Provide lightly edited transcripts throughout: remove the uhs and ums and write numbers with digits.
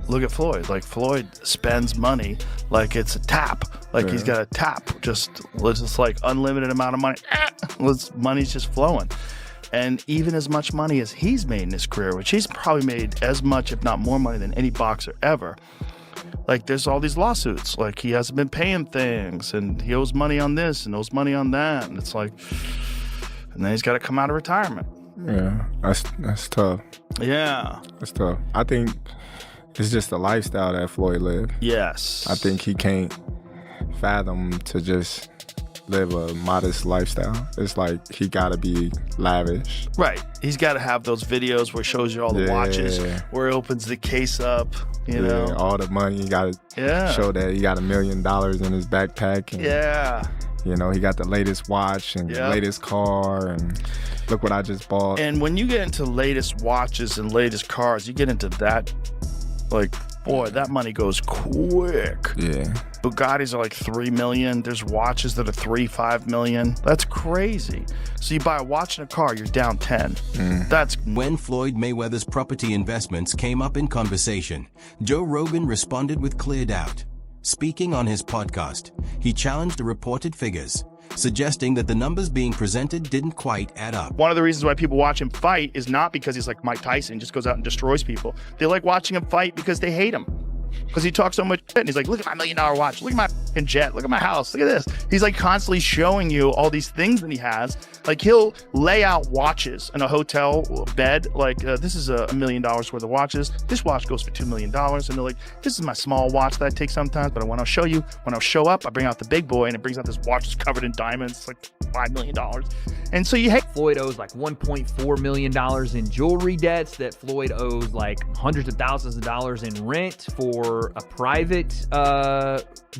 look at Floyd. Like, Floyd spends money like it's a tap. Like, he's got a tap. Just like unlimited amount of money. Money's just flowing. And even as much money as he's made in his career, which he's probably made as much, if not more money than any boxer ever. Like, there's all these lawsuits. Like, he hasn't been paying things, and he owes money on this and owes money on that. And it's like, and then he's got to come out of retirement. Yeah, that's tough. Yeah. That's tough. I think it's just the lifestyle that Floyd lived. Yes. I think he can't fathom to just live a modest lifestyle. It's like he gotta be lavish. Right. He's got to have those videos where he shows you all the watches, where he opens the case up, you know. All the money. You gotta show that he got $1 million in his backpack. And, you know, he got the latest watch and the latest car, and look what I just bought. And when you get into latest watches and latest cars, you get into that, like, boy, that money goes quick. Yeah. Bugattis are like $3 million. There's watches that are $3-5 million. That's crazy. So you buy a watch and a car, you're down 10. That's when Floyd Mayweather's property investments came up in conversation. Joe Rogan responded with clear doubt. Speaking on his podcast, he challenged the reported figures, suggesting that the numbers being presented didn't quite add up. One of the reasons why people watch him fight is not because he's like Mike Tyson, just goes out and destroys people. They like watching him fight because they hate him. Because he talks so much shit, and he's like, look at my $1 million watch, look at my fucking jet, look at my house, look at this. He's like constantly showing you all these things that he has. Like, he'll lay out watches in a hotel bed, like, this is $1 million worth of watches. This watch goes for $2 million. And they're like, this is my small watch that I take sometimes, but when I'll show you, when I'll show up, I bring out the big boy, and it brings out this watch that's covered in diamonds. It's like $5 million. And so you hate. Floyd owes like $1.4 million in jewelry debts, that Floyd owes like hundreds of thousands of dollars in rent for a private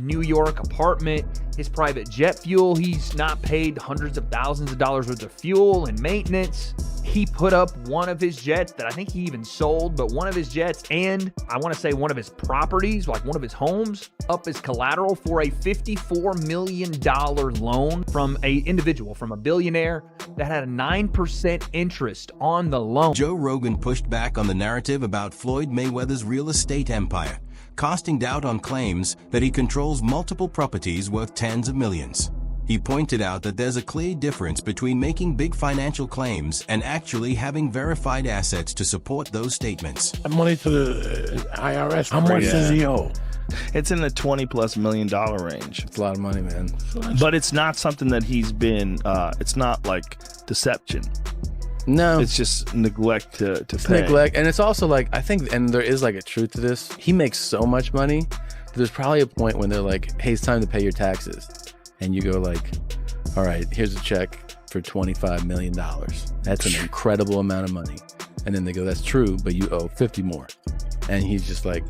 New York apartment. His private jet fuel, he's not paid hundreds of thousands of dollars worth of fuel and maintenance. He put up one of his jets that I think he even sold, but one of his jets, and I want to say one of his properties, like one of his homes, up as collateral for a $54 million loan from a individual, from a billionaire, that had a 9% interest on the loan. Joe Rogan pushed back on the narrative about Floyd Mayweather's real estate empire, casting doubt on claims that he controls multiple properties worth tens of millions. He pointed out that there's a clear difference between making big financial claims and actually having verified assets to support those statements. Money to the IRS. How much does he owe? It's in the $20+ million range. It's a lot of money, man. But it's not something that he's been, it's not like deception. No. It's just neglect to it's pay. Neglect. And it's also like, I think, and there is like a truth to this. He makes so much money. There's probably a point when they're like, hey, it's time to pay your taxes. And you go like, all right, here's a check for $25 million. That's an incredible amount of money. And then they go, that's true, but you owe 50 more. And he's just like,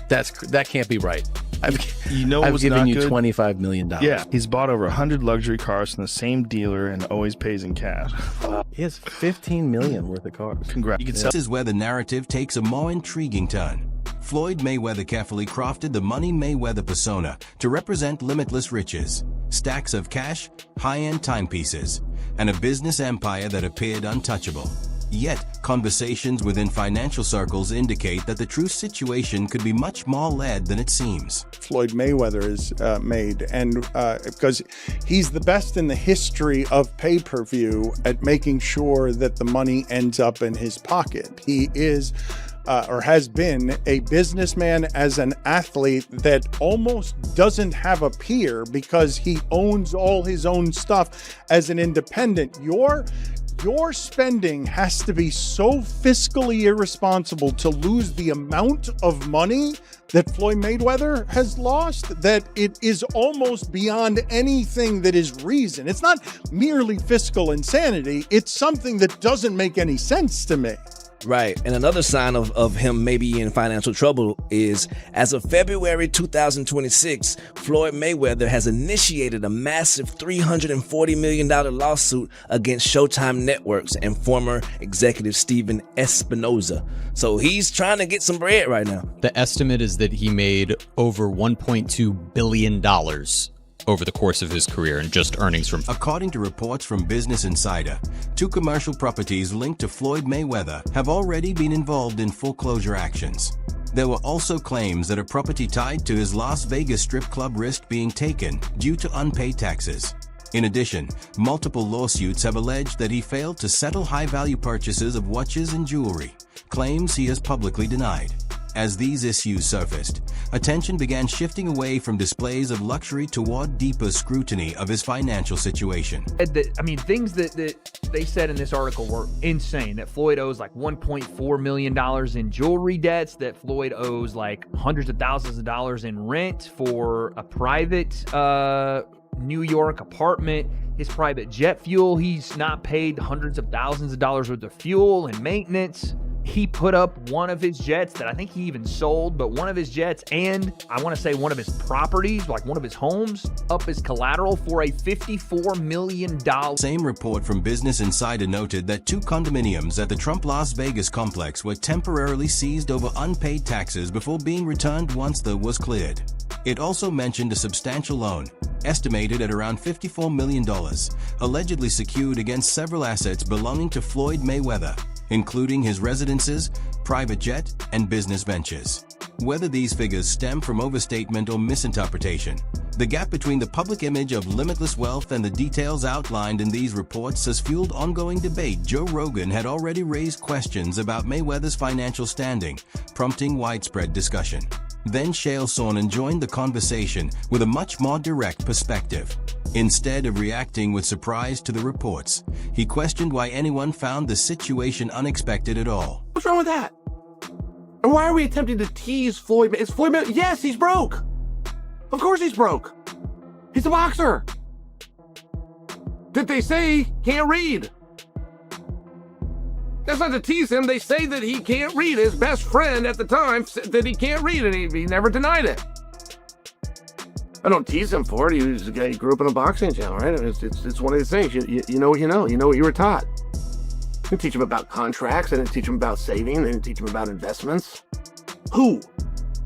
that can't be right. I've given you $25 million. Yeah, he's bought over 100 luxury cars from the same dealer and always pays in cash. He has $15 million worth of cars. Congrats. You can This is where the narrative takes a more intriguing turn. Floyd Mayweather carefully crafted the Money Mayweather persona to represent limitless riches, stacks of cash, high-end timepieces, and a business empire that appeared untouchable. Yet, conversations within financial circles indicate that the true situation could be much more layered than it seems. Floyd Mayweather is made, and because he's the best in the history of pay-per-view at making sure that the money ends up in his pocket. He is or has been a businessman as an athlete that almost doesn't have a peer because he owns all his own stuff as an independent. Your spending has to be so fiscally irresponsible to lose the amount of money that Floyd Mayweather has lost that it is almost beyond anything that is reason. It's not merely fiscal insanity. It's something that doesn't make any sense to me. Right. And another sign of him maybe in financial trouble is, as of February 2026, Floyd Mayweather has initiated a massive $340 million lawsuit against Showtime Networks and former executive Steven Espinoza. So he's trying to get some bread right now. The estimate is that he made over $1.2 billion over the course of his career and just earnings from. According to reports from Business Insider, 2 commercial properties linked to Floyd Mayweather have already been involved in foreclosure actions. There were also claims that a property tied to his Las Vegas strip club risked being taken due to unpaid taxes. In addition, multiple lawsuits have alleged that he failed to settle high-value purchases of watches and jewelry, claims he has publicly denied. As these issues surfaced, attention began shifting away from displays of luxury toward deeper scrutiny of his financial situation. I mean, things that they said in this article were insane. That Floyd owes like $1.4 million in jewelry debts, that Floyd owes like hundreds of thousands of dollars in rent for a private New York apartment. His private jet fuel, he's not paid hundreds of thousands of dollars worth of fuel and maintenance. He put up one of his jets that I think he even sold, but one of his jets and I want to say one of his properties, like one of his homes, up as collateral for a $54 million. Same report from Business Insider noted that 2 condominiums at the Trump Las Vegas complex were temporarily seized over unpaid taxes before being returned once the was cleared. It also mentioned a substantial loan, estimated at around $54 million, allegedly secured against several assets belonging to Floyd Mayweather, including his residences, private jet, and business ventures. Whether these figures stem from overstatement or misinterpretation, the gap between the public image of limitless wealth and the details outlined in these reports has fueled ongoing debate. Joe Rogan had already raised questions about Mayweather's financial standing, prompting widespread discussion. Then Chael Sonnen joined the conversation with a much more direct perspective. Instead of reacting with surprise to the reports, he questioned why anyone found the situation unexpected at all. What's wrong with that? And why are we attempting to tease Floyd? Is Floyd Mayweather? Yes, he's broke. Of course he's broke. He's a boxer. Did they say he can't read? That's not to tease him. They say that he can't read. His best friend at the time said that he can't read, and he never denied it. I don't tease him for it. He was a guy who grew up in a boxing channel, right? It's one of these things. You know what you know. You know what you were taught. I didn't teach him about contracts. I didn't teach him about saving. I didn't teach him about investments. Who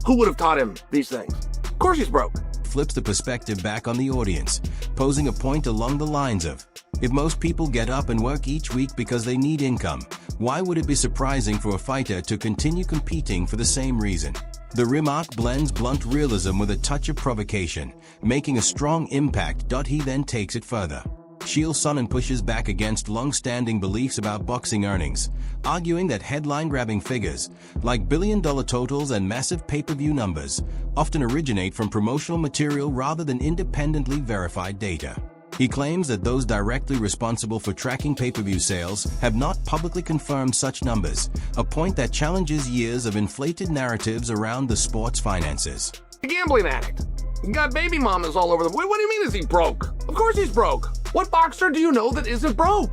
would have taught him these things? Of course he's broke. Flips the perspective back on the audience, posing a point along the lines of, if most people get up and work each week because they need income, why would it be surprising for a fighter to continue competing for the same reason? The remark blends blunt realism with a touch of provocation, making a strong impact. He then takes it further. Chael Sonnen pushes back against long-standing beliefs about boxing earnings, arguing that headline-grabbing figures, like billion-dollar totals and massive pay-per-view numbers, often originate from promotional material rather than independently verified data. He claims that those directly responsible for tracking pay-per-view sales have not publicly confirmed such numbers, a point that challenges years of inflated narratives around the sport's finances. A gambling addict. He got baby mamas all over the... What do you mean is he broke? Of course he's broke. What boxer do you know that isn't broke?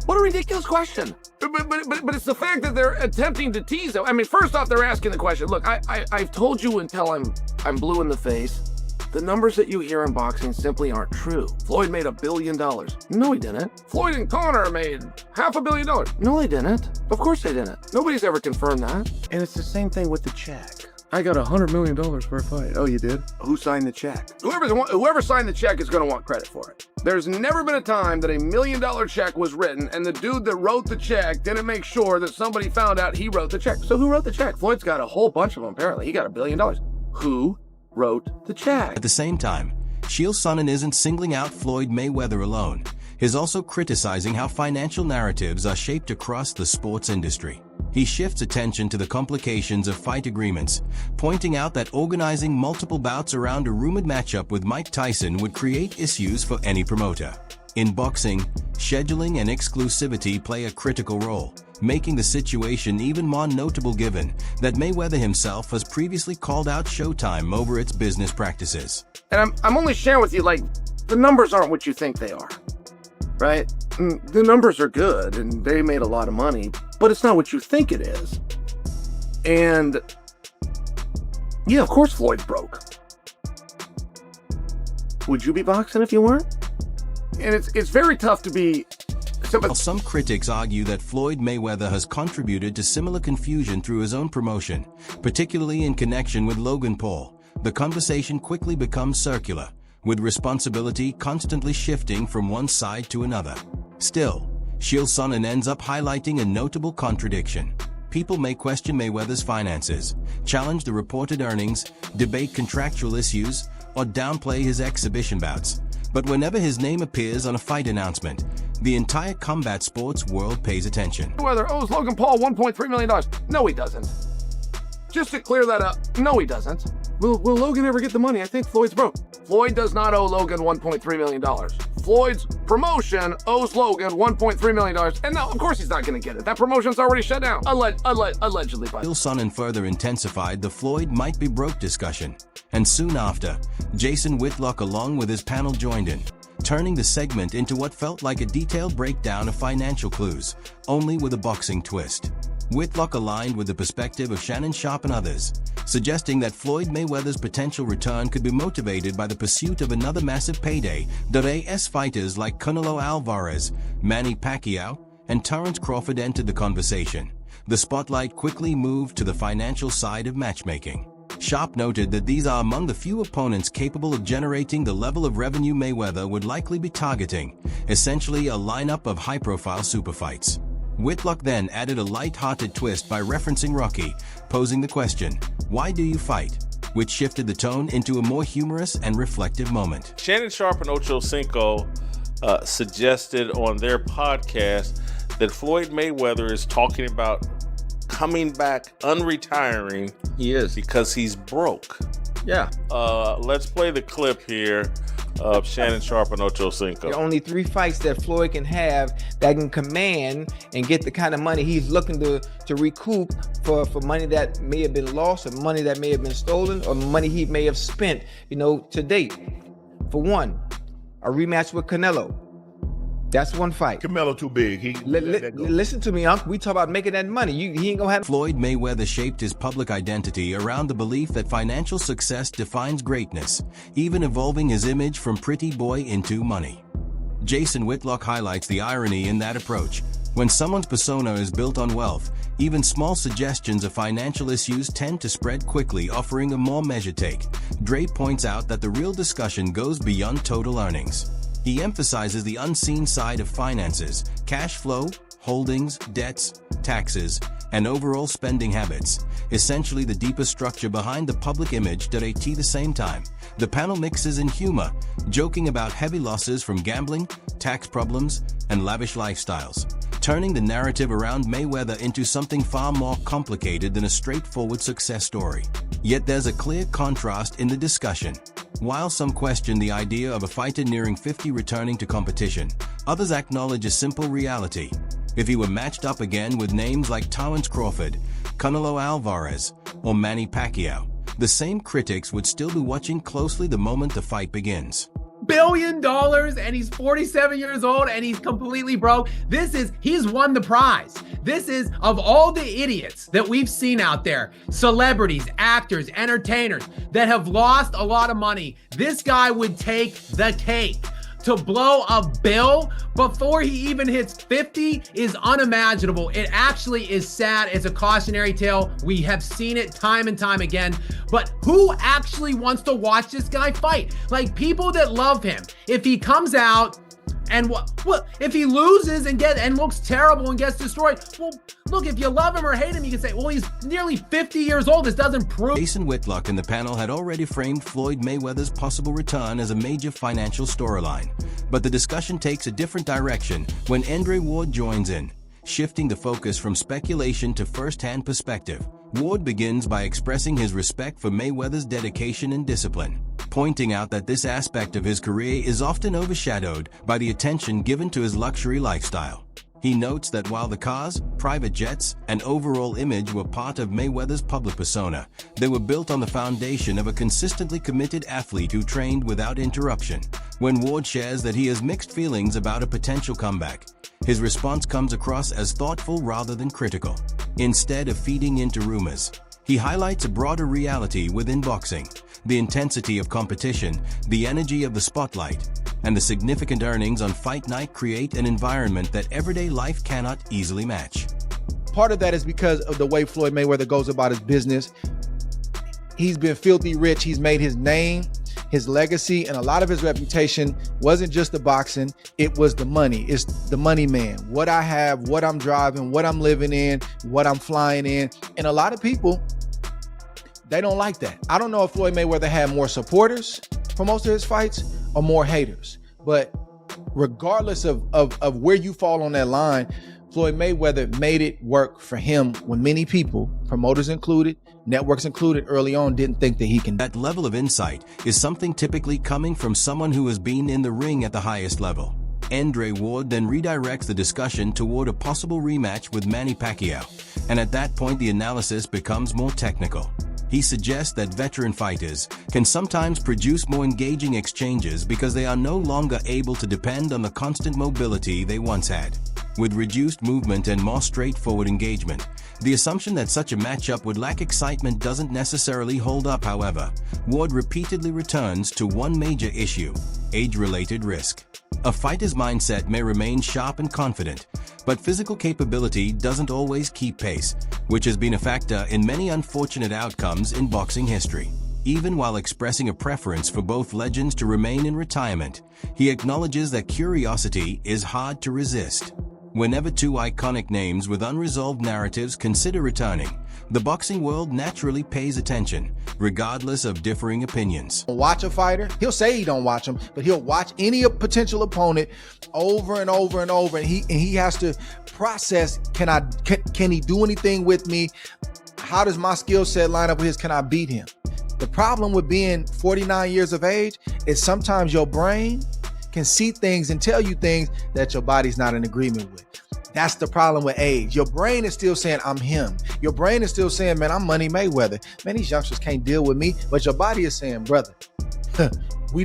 What a ridiculous question. But it's the fact that they're attempting to tease him. I mean, first off, they're asking the question. Look, I've told you until I'm blue in the face. The numbers that you hear in boxing simply aren't true. Floyd made $1 billion. No, he didn't. Floyd and Conor made $500 million. No, they didn't. Of course they didn't. Nobody's ever confirmed that. And it's the same thing with the check. I got $100 million for a fight. Oh, you did? Who signed the check? Whoever signed the check is going to want credit for it. There's never been a time that $1 million check was written and the dude that wrote the check didn't make sure that somebody found out he wrote the check. So who wrote the check? Floyd's got a whole bunch of them, apparently. He got $1 billion. Who wrote the check? At the same time, Chael Sonnen isn't singling out Floyd Mayweather alone. He's also criticizing how financial narratives are shaped across the sports industry. He shifts attention to the complications of fight agreements, pointing out that organizing multiple bouts around a rumored matchup with Mike Tyson would create issues for any promoter. In boxing, scheduling and exclusivity play a critical role, making the situation even more notable given that Mayweather himself has previously called out Showtime over its business practices. And I'm only sharing with you, like, the numbers aren't what you think they are, right? The numbers are good and they made a lot of money, but it's not what you think it is. And yeah, of course Floyd's broke. Would you be boxing if you weren't? And it's very tough to be... Some critics argue that Floyd Mayweather has contributed to similar confusion through his own promotion, particularly in connection with Logan Paul. The conversation quickly becomes circular, with responsibility constantly shifting from one side to another. Still, Chael Sonnen ends up highlighting a notable contradiction. people may question Mayweather's finances, challenge the reported earnings, debate contractual issues, or downplay his exhibition bouts. But whenever his name appears on a fight announcement, the entire combat sports world pays attention. Mayweather owes Logan Paul $1.3 million. No, he doesn't. Just to clear that up, no, he doesn't. Will Logan ever get the money? I think Floyd's broke. Floyd does not owe Logan $1.3 million. Floyd's promotion owes Logan $1.3 million. And now, of course, he's not going to get it. That promotion's already shut down. Allegedly. Chael Sonnen further intensified the Floyd might be broke discussion. And soon after, Jason Whitlock along with his panel joined in, turning the segment into what felt like a detailed breakdown of financial clues, only with a boxing twist. Whitlock aligned with the perspective of Shannon Sharpe and others, suggesting that Floyd Mayweather's potential return could be motivated by the pursuit of another massive payday. AS fighters like Canelo Alvarez, Manny Pacquiao, and Terence Crawford entered the conversation. The spotlight quickly moved to the financial side of matchmaking. Sharpe noted that these are among the few opponents capable of generating the level of revenue Mayweather would likely be targeting, essentially a lineup of high-profile superfights. Whitlock then added a light-hearted twist by referencing Rocky, posing the question, "Why do you fight?" which shifted the tone into a more humorous and reflective moment. Shannon Sharpe and Ocho Cinco suggested on their podcast that Floyd Mayweather is talking about coming back, unretiring. He is. Because he's broke. Yeah. Let's play the clip here of Shannon Sharpe and Ocho Cinco. There are only 3 fights that Floyd can have that can command and get the kind of money he's looking to recoup for money that may have been lost, or money that may have been stolen, or money he may have spent, to date. For one, a rematch with Canelo. That's one fight. Canelo too big. Listen to me, Unc. We talk about making that money. He ain't gonna have. Floyd Mayweather shaped his public identity around the belief that financial success defines greatness, even evolving his image from pretty boy into money. Jason Whitlock highlights the irony in that approach. When someone's persona is built on wealth, even small suggestions of financial issues tend to spread quickly, offering a more measured take. Dre points out that the real discussion goes beyond total earnings. He emphasizes the unseen side of finances, cash flow, holdings, debts, taxes, and overall spending habits, essentially the deeper structure behind the public image. At the same time, the panel mixes in humor, joking about heavy losses from gambling, tax problems, and lavish lifestyles, turning the narrative around Mayweather into something far more complicated than a straightforward success story. Yet there's a clear contrast in the discussion. While some question the idea of a fighter nearing 50 returning to competition, others acknowledge a simple reality. If he were matched up again with names like Terence Crawford, Canelo Alvarez, or Manny Pacquiao, the same critics would still be watching closely the moment the fight begins. $1 billion and he's 47 years old and he's completely broke. He's won the prize. This is, of all the idiots that we've seen out there, celebrities, actors, entertainers that have lost a lot of money, this guy would take the cake. To blow a bill before he even hits 50 is unimaginable. It actually is sad. It's a cautionary tale. We have seen it time and time again. But who actually wants to watch this guy fight? Like, people that love him. If he comes out and if he loses and looks terrible and gets destroyed, well, look, if you love him or hate him, you can say, well, he's nearly 50 years old. This doesn't prove. Jason Whitlock and the panel had already framed Floyd Mayweather's possible return as a major financial storyline. But the discussion takes a different direction when Andre Ward joins in, shifting the focus from speculation to first-hand perspective. Ward begins by expressing his respect for Mayweather's dedication and discipline, pointing out that this aspect of his career is often overshadowed by the attention given to his luxury lifestyle. He notes that while the cars, private jets, and overall image were part of Mayweather's public persona, they were built on the foundation of a consistently committed athlete who trained without interruption. When Ward shares that he has mixed feelings about a potential comeback, his response comes across as thoughtful rather than critical. Instead of feeding into rumors, he highlights a broader reality within boxing: the intensity of competition, the energy of the spotlight, and the significant earnings on fight night create an environment that everyday life cannot easily match. Part of that is because of the way Floyd Mayweather goes about his business. He's been filthy rich. He's made his name. his legacy and a lot of his reputation wasn't just the boxing, it was the money. It's the money man. What I have, what I'm driving, what I'm living in, what I'm flying in. And a lot of people, they don't like that. I don't know if Floyd Mayweather had more supporters for most of his fights or more haters. But regardless of where you fall on that line, Floyd Mayweather made it work for him when many people, promoters included, networks included, early on didn't think that he can. That level of insight is something typically coming from someone who has been in the ring at the highest level. Andre Ward then redirects the discussion toward a possible rematch with Manny Pacquiao, and at that point the analysis becomes more technical. He suggests that veteran fighters can sometimes produce more engaging exchanges because they are no longer able to depend on the constant mobility they once had. With reduced movement and more straightforward engagement, the assumption that such a matchup would lack excitement doesn't necessarily hold up, however. Ward repeatedly returns to one major issue: age-related risk. A fighter's mindset may remain sharp and confident, but physical capability doesn't always keep pace, which has been a factor in many unfortunate outcomes in boxing history. Even while expressing a preference for both legends to remain in retirement, he acknowledges that curiosity is hard to resist. Whenever two iconic names with unresolved narratives consider returning, the boxing world naturally pays attention, regardless of differing opinions. Watch a fighter, he'll say he don't watch him, but he'll watch any potential opponent over and over and over, and he has to process, can he do anything with me? How does my skill set line up with his? Can I beat him? The problem with being 49 years of age is sometimes your brain can see things and tell you things that your body's not in agreement with. That's the problem with age. Your brain is still saying, I'm him. Your brain is still saying, man, I'm Money Mayweather. Man, these youngsters can't deal with me. But your body is saying, brother, we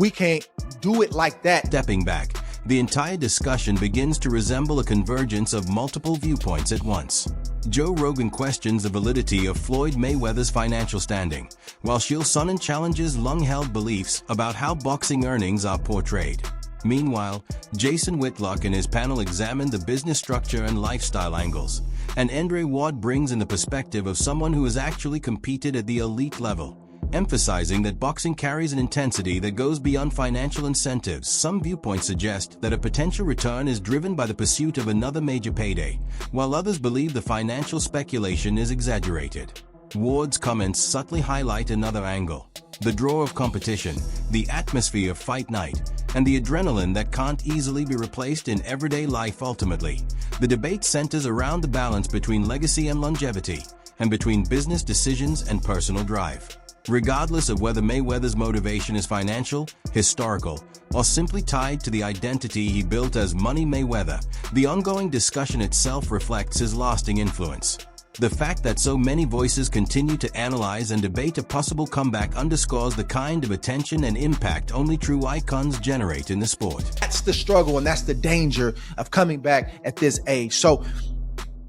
can't do it like that. Stepping back, the entire discussion begins to resemble a convergence of multiple viewpoints at once. Joe Rogan questions the validity of Floyd Mayweather's financial standing, while Chael Sonnen challenges long-held beliefs about how boxing earnings are portrayed. Meanwhile, Jason Whitlock and his panel examine the business structure and lifestyle angles, and Andre Ward brings in the perspective of someone who has actually competed at the elite level, emphasizing that boxing carries an intensity that goes beyond financial incentives. Some viewpoints suggest that a potential return is driven by the pursuit of another major payday, while others believe the financial speculation is exaggerated. Ward's comments subtly highlight another angle: the draw of competition, the atmosphere of fight night, and the adrenaline that can't easily be replaced in everyday life. Ultimately, the debate centers around the balance between legacy and longevity, and between business decisions and personal drive. Regardless of whether Mayweather's motivation is financial, historical, or simply tied to the identity he built as Money Mayweather, the ongoing discussion itself reflects his lasting influence. The fact that so many voices continue to analyze and debate a possible comeback underscores the kind of attention and impact only true icons generate in the sport. That's the struggle, and that's the danger of coming back at this age. So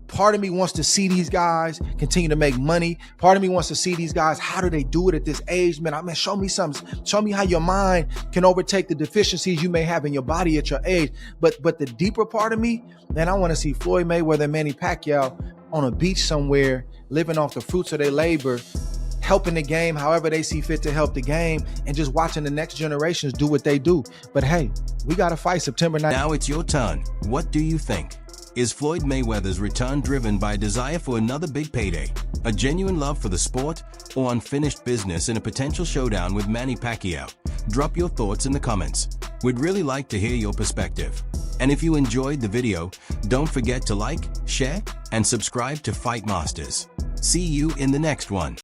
part of me wants to see these guys continue to make money. Part of me wants to see these guys, how do they do it at this age? Man, show me something. Show me how your mind can overtake the deficiencies you may have in your body at your age. But the deeper part of me, man, I want to see Floyd Mayweather and Manny Pacquiao on a beach somewhere, living off the fruits of their labor, helping the game however they see fit to help the game, and just watching the next generations do what they do. But hey, we got to fight September 9th. Now it's your turn. What do you think? Is Floyd Mayweather's return driven by a desire for another big payday, a genuine love for the sport, or unfinished business in a potential showdown with Manny Pacquiao? Drop your thoughts in the comments. We'd really like to hear your perspective. And if you enjoyed the video, don't forget to like, share, and subscribe to Fight Masters. See you in the next one.